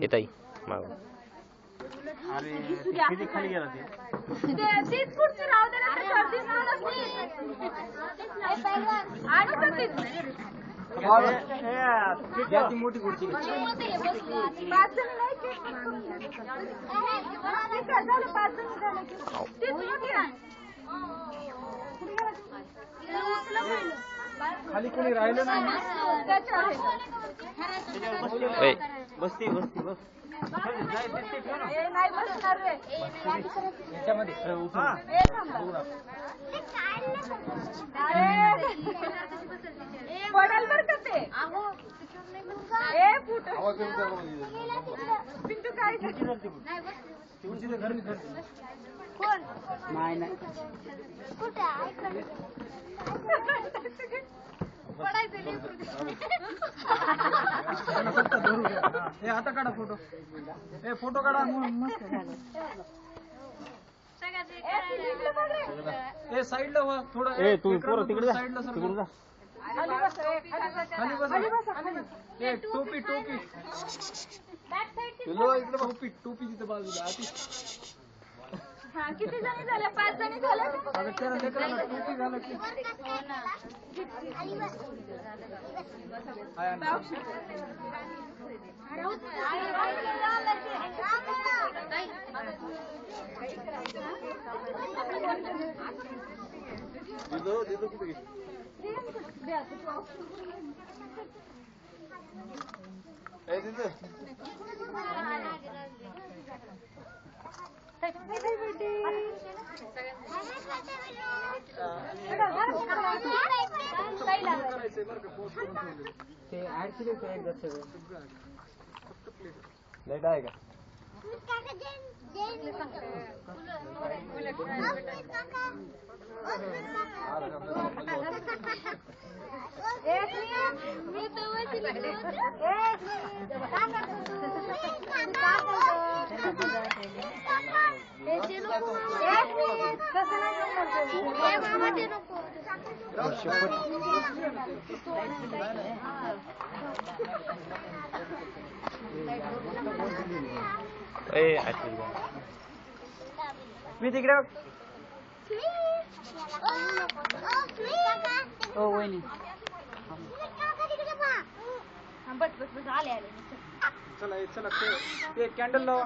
येताई माग अरे किती खाली गेला ते तीच कुठची राहू दे ना सर्दी याची मोठी खुर्ची पाच जण नाही की पाच जण झाले की तीच मोठी आहे खाली कोणी राहिलं नाही बसती बसती बस नाही बसणार रे याच्यामध्ये पडाल बर का ते पिंटू काय कोण नाही नाही आता काढा फोटो फोटो काढा मस्त साईडला व्हा थोडं साईडला सर टोपी टोपी टोपी टोपी तिथे बाजूला हा किती जणी झाल्या पाच जणी झाल्या टोपी झालं की लाईट आहे का मी तिकडे हो वहिनी बस बस बस आले आले चला चला ते कॅन्डल लावा